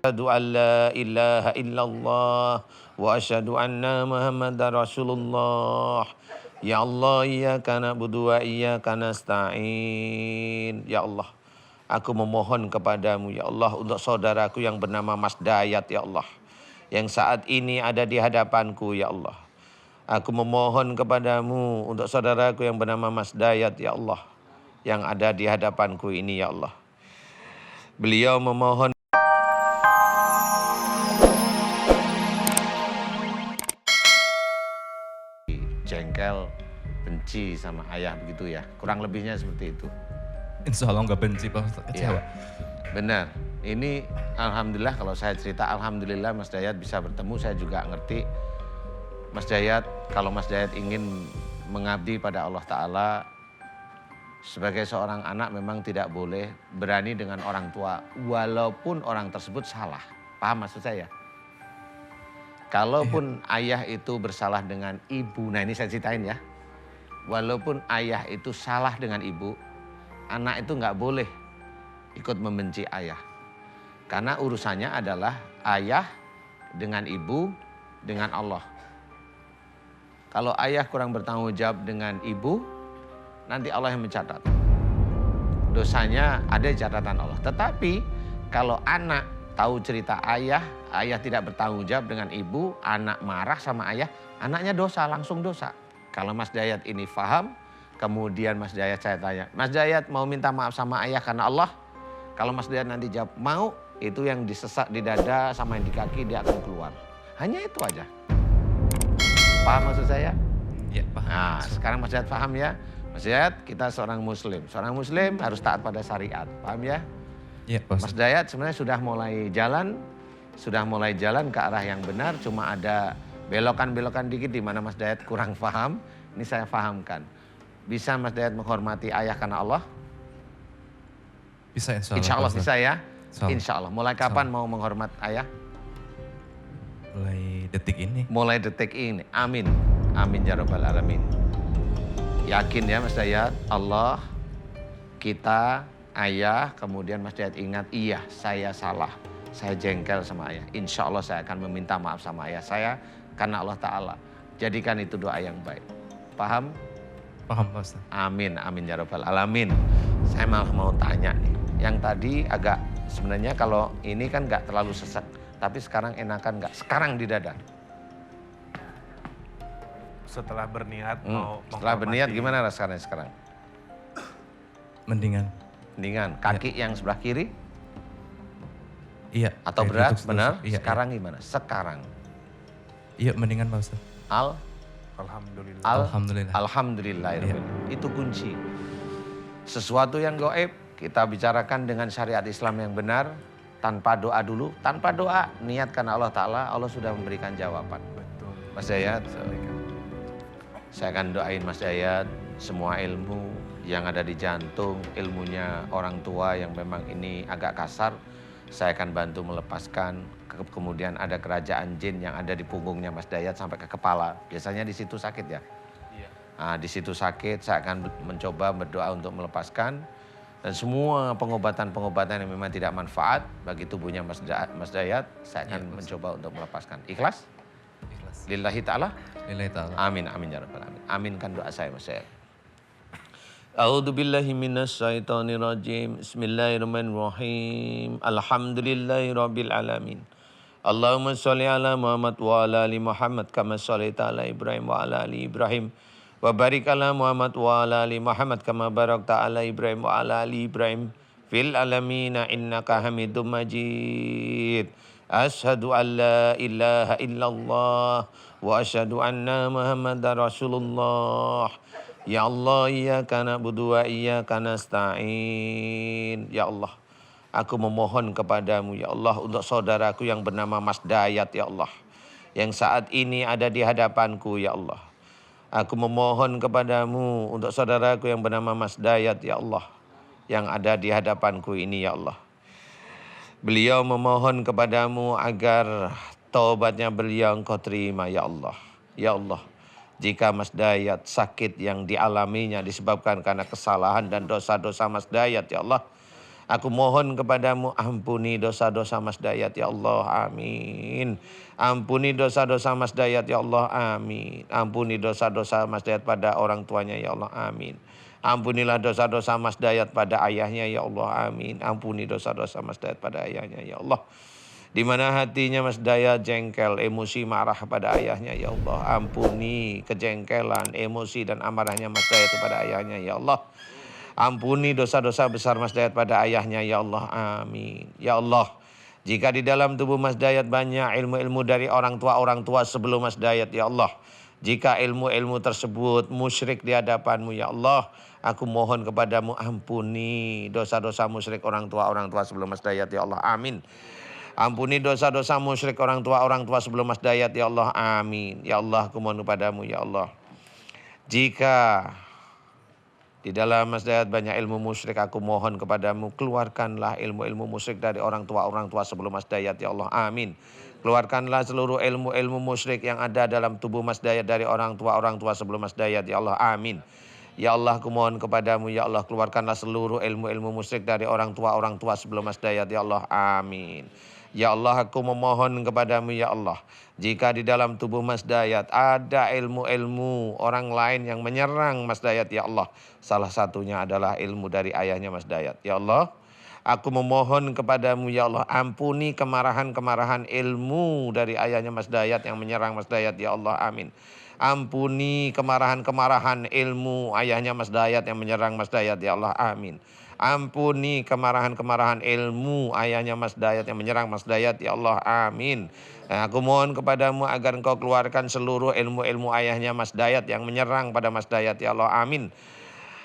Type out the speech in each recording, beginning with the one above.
Asyhadu an la ilaha illallah wa asyhadu anna Muhammadar Rasulullah. Ya Allah, iyyaka na'budu wa iyyaka nasta'in. Ya Allah, aku memohon kepadamu ya Allah untuk saudaraku yang bernama Mas Dayat ya Allah, yang saat ini ada di hadapanku ya Allah. Aku memohon kepadamu untuk saudaraku yang bernama Mas Dayat ya Allah, yang ada di hadapanku ini ya Allah. Beliau memohon jengkel, benci sama ayah begitu ya. Kurang lebihnya seperti itu. Insya Allah nggak benci Pak Ustaz, kecewa. Ya, benar. Ini alhamdulillah kalau saya cerita alhamdulillah Mas Dayat bisa bertemu, saya juga ngerti. Mas Dayat, kalau Mas Dayat ingin mengabdi pada Allah Ta'ala, sebagai seorang anak memang tidak boleh berani dengan orang tua walaupun orang tersebut salah. Paham maksud saya? Kalaupun ayah itu bersalah dengan ibu, nah ini saya ceritain ya. Walaupun ayah itu salah dengan ibu, anak itu nggak boleh ikut membenci ayah. Karena urusannya adalah ayah dengan ibu, dengan Allah. Kalau ayah kurang bertanggung jawab dengan ibu, nanti Allah yang mencatat. Dosanya ada di catatan Allah. Tetapi kalau anak tahu cerita ayah, ayah tidak bertanggung jawab dengan ibu, anak marah sama ayah, anaknya dosa, langsung dosa. Kalau Mas Dayat ini paham, kemudian Mas Dayat saya tanya, Mas Dayat mau minta maaf sama ayah karena Allah? Kalau Mas Dayat nanti jawab mau, itu yang disesak di dada sama yang di kaki dia akan keluar. Hanya itu aja. Paham maksud saya? Ya, paham. Nah, sekarang Mas Dayat paham ya? Mas Dayat, kita seorang muslim. Seorang muslim harus taat pada syariat. Paham ya? Ya, Pak Mas Ustaz. Dayat sebenarnya sudah mulai jalan ke arah yang benar, cuma ada belokan-belokan dikit di mana Mas Dayat kurang paham. Ini saya pahamkan. Bisa Mas Dayat menghormati ayah karena Allah? Bisa insya Allah. Insya Allah Pak Ustaz. bisa ya? Insya Allah. Insya Allah. Mulai kapan mau menghormat ayah? Mulai detik ini. Mulai detik ini. Amin. Amin ya rabbal alamin. Yakin ya Mas Dayat, Allah, kita, ayah, kemudian Mas Dayat ingat, iya saya salah. Saya jengkel sama ayah. Insya Allah saya akan meminta maaf sama ayah saya karena Allah Ta'ala. Jadikan itu doa yang baik. Paham? Paham Pak Ustaz. Amin, amin ya rabbal alamin. Saya malah mau tanya nih. Yang tadi agak, sebenarnya kalau ini kan gak terlalu sesek. Tapi sekarang enakan gak? Sekarang di dada. Setelah berniat mau Setelah berniat menghormati. gimana rasanya sekarang? Mendingan. Mendingan. Kaki yang sebelah kiri Iya. atau kayak berat? duduk terus. Benar? Iya, Sekarang gimana? Sekarang. Iya, mendingan Pak Ustaz. Alhamdulillah. Alhamdulillah. Alhamdulillah. Itu kunci. Sesuatu yang gaib kita bicarakan dengan syariat Islam yang benar. Tanpa doa dulu. Tanpa doa niat karena Allah Ta'ala. Allah sudah memberikan jawaban. Betul. Mas Dayat, saya akan doain Mas Dayat semua ilmu yang ada di jantung, ilmunya orang tua yang memang ini agak kasar, saya akan bantu melepaskan. Kemudian ada kerajaan jin yang ada di punggungnya Mas Dayat sampai ke kepala. Biasanya di situ sakit ya? Iya. Nah, di situ sakit, saya akan mencoba berdoa untuk melepaskan. Dan semua pengobatan-pengobatan yang memang tidak manfaat bagi tubuhnya Mas Dayat, saya akan mencoba untuk melepaskan. Ikhlas? Ikhlas. Lillahi ta'ala? Lillahi ta'ala. Amin, amin ya rabbal alamin. Aminkan doa saya Mas Dayat. A'udzu billahi minasyaitonir rajim. Bismillahirrahmanirrahim. Alhamdulillahirabbil alamin. Allahumma shalli ala Muhammad wa ala ali Muhammad kama shallaita ala Ibrahim wa ala ali Ibrahim. Wa barik ala Muhammad wa ala ali Muhammad kama barakta ala Ibrahim wa ala ali Ibrahim fil alamin innaka Hamidum Majid. Asyhadu an la ilaha illallah wa asyhadu anna Muhammadar Rasulullah. Ya Allah, iyyaka na'budu wa iyyaka nasta'in. Ya Allah, aku memohon kepadamu ya Allah untuk saudaraku yang bernama Mas Dayat ya Allah, yang saat ini ada di hadapanku ya Allah. Aku memohon kepadamu untuk saudaraku yang bernama Mas Dayat ya Allah, yang ada di hadapanku ini ya Allah. Beliau memohon kepadamu agar taubatnya beliau engkau terima ya Allah. Ya Allah, jika Mas Dayat sakit yang dialaminya disebabkan karena kesalahan dan dosa-dosa Mas Dayat ya Allah, Aku mohon kepadamu ampuni dosa-dosa Mas Dayat ya Allah, amin. Ampuni dosa-dosa Mas Dayat ya Allah, amin. Ampuni dosa-dosa Mas Dayat pada orang tuanya ya Allah, amin. Ampunilah dosa-dosa Mas Dayat pada ayahnya ya Allah, amin. Ampuni dosa-dosa Mas Dayat pada ayahnya ya Allah. Di mana hatinya Mas Dayat jengkel, emosi, marah pada ayahnya ya Allah. Ampuni kejengkelan, emosi dan amarahnya Mas Dayat kepada ayahnya ya Allah. Ampuni dosa-dosa besar Mas Dayat pada ayahnya ya Allah, amin. Ya Allah, jika di dalam tubuh Mas Dayat banyak ilmu-ilmu dari orang tua sebelum Mas Dayat ya Allah. Jika ilmu-ilmu tersebut musyrik di hadapanmu ya Allah, aku mohon kepadamu ampuni dosa-dosa musyrik orang tua sebelum Mas Dayat ya Allah, amin. Ampuni dosa-dosa musyrik orang tua sebelum Mas Dayat ya Allah, amin. Ya Allah, aku mohon kepadamu ya Allah. Jika di dalam Mas Dayat banyak ilmu musyrik, aku mohon kepadamu keluarkanlah ilmu-ilmu musyrik dari orang tua sebelum Mas Dayat ya Allah, amin. Keluarkanlah seluruh ilmu-ilmu musyrik yang ada dalam tubuh Mas Dayat dari orang tua sebelum Mas Dayat ya Allah, amin. Ya Allah, aku mohon kepadamu ya Allah, keluarkanlah seluruh ilmu-ilmu musyrik dari orang tua sebelum Mas Dayat ya Allah, amin. Ya Allah, aku memohon kepadamu ya Allah, jika di dalam tubuh Mas Dayat ada ilmu-ilmu orang lain yang menyerang Mas Dayat ya Allah, salah satunya adalah ilmu dari ayahnya Mas Dayat. Ya Allah, aku memohon kepadamu ya Allah, ampuni kemarahan-kemarahan ilmu dari ayahnya Mas Dayat yang menyerang Mas Dayat ya Allah, amin. Ampuni kemarahan-kemarahan ilmu ayahnya Mas Dayat yang menyerang Mas Dayat ya Allah, amin. Ampuni kemarahan-kemarahan ilmu ayahnya Mas Dayat yang menyerang Mas Dayat ya Allah, amin. Aku mohon kepadamu agar engkau keluarkan seluruh ilmu-ilmu ayahnya Mas Dayat yang menyerang pada Mas Dayat ya Allah, amin.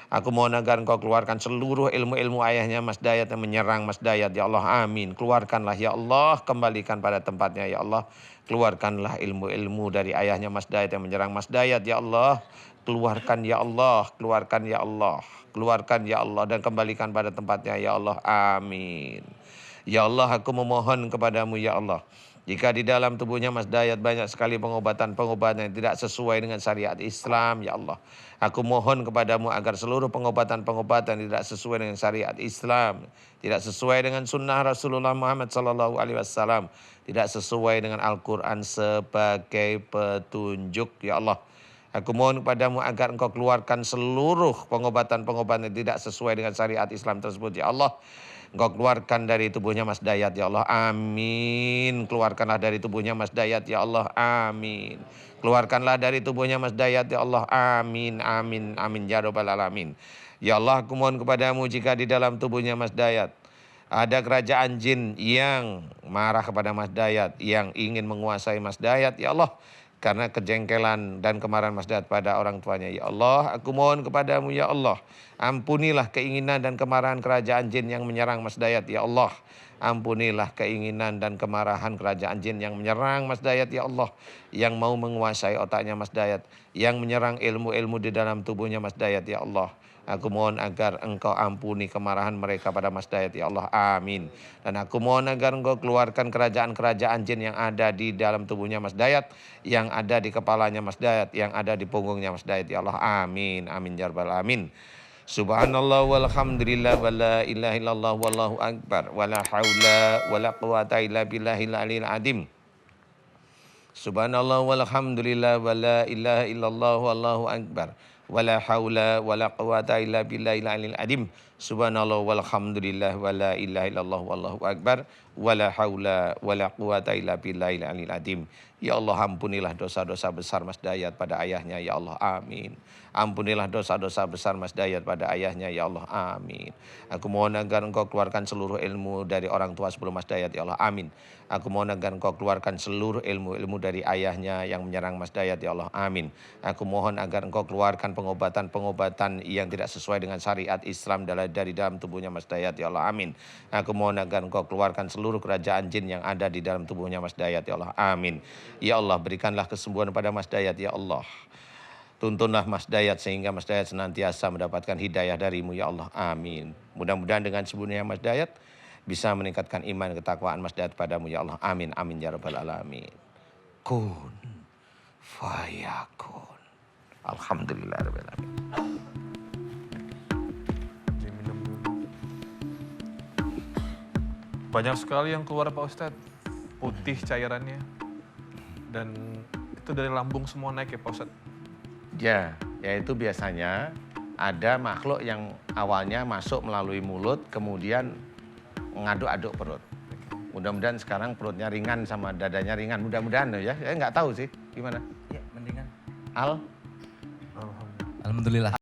Aku mohon agar engkau keluarkan seluruh ilmu-ilmu ayahnya Mas Dayat yang menyerang Mas Dayat ya Allah, amin. Keluarkanlah ya Allah, kembalikan pada tempatnya ya Allah. Keluarkanlah ilmu-ilmu dari ayahnya Mas Dayat yang menyerang Mas Dayat ya Allah. Keluarkan ya Allah, keluarkan ya Allah, keluarkan ya Allah dan kembalikan pada tempatnya ya Allah, amin. Ya Allah, aku memohon kepadamu ya Allah, jika di dalam tubuhnya Mas Dayat banyak sekali pengobatan-pengobatan yang tidak sesuai dengan syariat Islam ya Allah, aku mohon kepadamu agar seluruh pengobatan-pengobatan tidak sesuai dengan syariat Islam, tidak sesuai dengan sunnah Rasulullah Muhammad SAW, tidak sesuai dengan Al-Quran sebagai petunjuk ya Allah. Aku mohon kepadamu agar engkau keluarkan seluruh pengobatan-pengobatan yang tidak sesuai dengan syariat Islam tersebut ya Allah. Engkau keluarkan dari tubuhnya Mas Dayat ya Allah, amin. Keluarkanlah dari tubuhnya Mas Dayat ya Allah, amin. Keluarkanlah dari tubuhnya Mas Dayat ya Allah, amin, amin, amin ya rabbal alamin. Ya Allah, aku mohon kepadamu jika di dalam tubuhnya Mas Dayat ada kerajaan jin yang marah kepada Mas Dayat, yang ingin menguasai Mas Dayat ya Allah, karena kejengkelan dan kemarahan Mas Dayat pada orang tuanya ya Allah, aku mohon kepadamu ya Allah, ampunilah keinginan dan kemarahan kerajaan jin yang menyerang Mas Dayat ya Allah. Ampunilah keinginan dan kemarahan kerajaan jin yang menyerang Mas Dayat ya Allah, yang mau menguasai otaknya Mas Dayat, yang menyerang ilmu-ilmu di dalam tubuhnya Mas Dayat ya Allah. Aku mohon agar engkau ampuni kemarahan mereka pada Mas Dayat ya Allah, amin. Dan aku mohon agar engkau keluarkan kerajaan-kerajaan jin yang ada di dalam tubuhnya Mas Dayat, yang ada di kepalanya Mas Dayat, yang ada di punggungnya Mas Dayat ya Allah, amin, amin ya rabbal alamin. Subhanallah walhamdulillah wala ilaha illallah wallahu akbar wala haula wala quwata illa billahil aliyil azim. Subhanallah walhamdulillah wala ilaha illallah wallahu akbar wala haula wala quwata illa billahil aliyil azim. Subhanallah walhamdulillah wala ilaha illallah wallahu akbar wala haula wala quwata illa billahil aliyil azim. Ya Allah, ampunilah dosa-dosa besar Mas Dayat pada ayahnya ya Allah, amin. Ampunilah dosa-dosa besar Mas Dayat pada ayahnya ya Allah, amin. Aku mohon agar engkau keluarkan seluruh ilmu dari orang tua sebelum Mas Dayat ya Allah, amin. Aku mohon agar engkau keluarkan seluruh ilmu-ilmu dari ayahnya yang menyerang Mas Dayat ya Allah, amin. Aku mohon agar engkau keluarkan pengobatan-pengobatan yang tidak sesuai dengan syariat Islam dari dalam tubuhnya Mas Dayat ya Allah, amin. Aku mohon agar engkau keluarkan seluruh kerajaan jin yang ada di dalam tubuhnya Mas Dayat ya Allah, amin. Ya Allah, berikanlah kesembuhan pada Mas Dayat ya Allah. Tuntunlah Mas Dayat sehingga Mas Dayat senantiasa mendapatkan hidayah darimu ya Allah, amin. Mudah-mudahan dengan sembuhnya Mas Dayat bisa meningkatkan iman ketakwaan Mas Dayat padamu ya Allah, amin, amin ya rabbal alamin. Kun fayakun. Alhamdulillah rabbil alamin. Diminum dulu. Banyak sekali yang keluar Pak Ustadz. Putih cairannya. Dan itu dari lambung semua naik ya Pak Ustadz. Ya, yaitu biasanya ada makhluk yang awalnya masuk melalui mulut, kemudian ngaduk-aduk perut. Mudah-mudahan sekarang perutnya ringan sama dadanya ringan. Mudah-mudahan ya. Saya nggak tahu sih gimana. Iya, mendingan. Al? Alhamdulillah. Alhamdulillah.